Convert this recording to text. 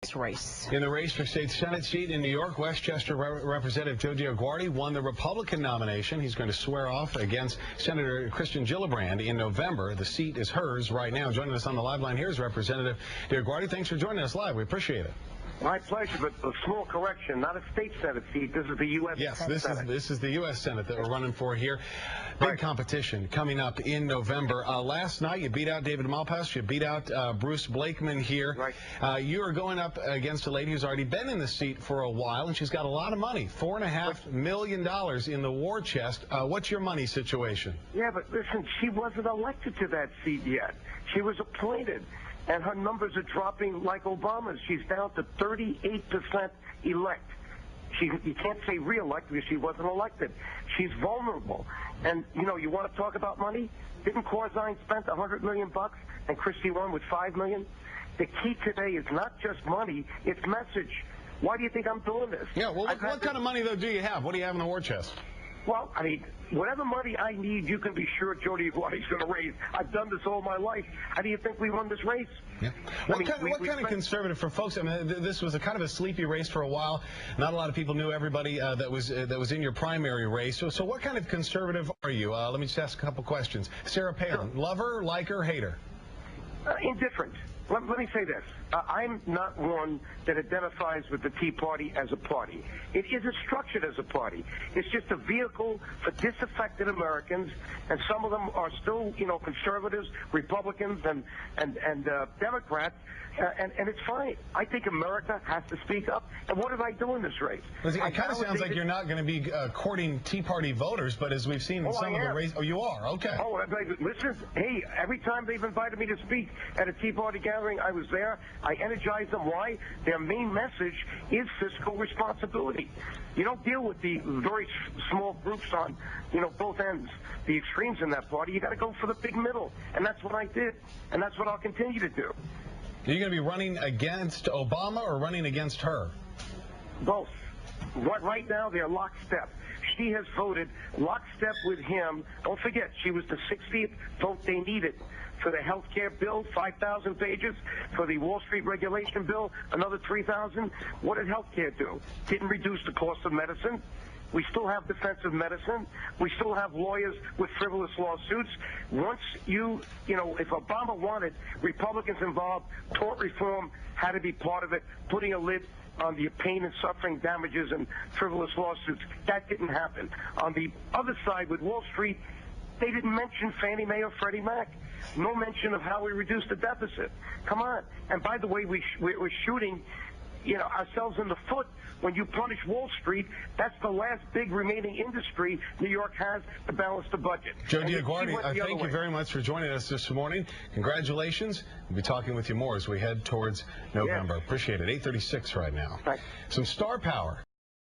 next race. In the race for state Senate seat in New York, Westchester Representative Joe DioGuardi won the Republican nomination. He's going to swear off against Senator Kirsten Gillibrand in November. The seat is hers right now. Joining us on the live line here is Representative DioGuardi. Thanks for joining us live. We appreciate it. My pleasure, but a small correction, not a state Senate seat. This is the U.S. Yes, Senate. this is the U.S. Senate that we're running for here. Big competition coming up in November. Last night, you beat out David Malpass. You beat out Bruce Blakeman here. Right. You are going up against a lady who's already been in the seat for a while, and she's got a lot of money, $4.5 million in the war chest. What's your money situation? Yeah, but listen, she wasn't elected to that seat yet. She was appointed. And her numbers are dropping like Obama's. She's down to 38% elect. You can't say re-elect because she wasn't elected. She's vulnerable. And, you know, you want to talk about money? Didn't Corzine spend $100 million and Christie won with $5 million? The key today is not just money, it's message. Why do you think I'm doing this? Yeah, well, what kind of money, though, do you have? What do you have in the war chest? Well, I mean, whatever money I need, you can be sure Joe DioGuardi's going to raise. I've done this all my life. How do you think we won this race? Yeah. What kind of conservative for folks? I mean, this was a kind of a sleepy race for a while. Not a lot of people knew everybody that was in your primary race. So what kind of conservative are you? Let me just ask a couple questions. Sarah Palin, sure. Love her, like her, hate her? Indifferent. Let me say this. I'm not one that identifies with the Tea Party as a party. It isn't structured as a party. It's just a vehicle for disaffected Americans, and some of them are still, you know, conservatives, Republicans, and Democrats, and it's fine. I think America has to speak up. And what did I do in this race? It kind of sounds like you're not going to be courting Tea Party voters, but as we've seen in some of the races, oh, you are? Okay. Oh, listen, hey, every time they've invited me to speak at a Tea Party gathering, I was there. I energized them. Why? Their main message is fiscal responsibility. You don't deal with the very small groups on, you know, both ends, the extremes in that party. You got to go for the big middle, and that's what I did, and that's what I'll continue to do. Are you going to be running against Obama or running against her? Both. Right now, they're lockstep. She has voted lockstep with him. Don't forget, she was the 60th vote they needed for the health care bill, 5,000 pages. For the Wall Street regulation bill, another 3,000. What did health care do? Didn't reduce the cost of medicine. We still have defensive medicine. We still have lawyers with frivolous lawsuits. Once you know, if Obama wanted Republicans involved, tort reform had to be part of it, putting a lid on the pain and suffering damages and frivolous lawsuits. That didn't happen. On the other side with Wall Street, they didn't mention Fannie Mae or Freddie Mac. No mention of how we reduced the deficit. Come on. And by the way, we're shooting, you know, ourselves in the foot. When you punish Wall Street, that's the last big remaining industry New York has to balance the budget. Joe DioGuardi, thank you very much for joining us this morning. Congratulations. We'll be talking with you more as we head towards November. Yeah. Appreciate it. 8:36 right now. Thanks. Some star power.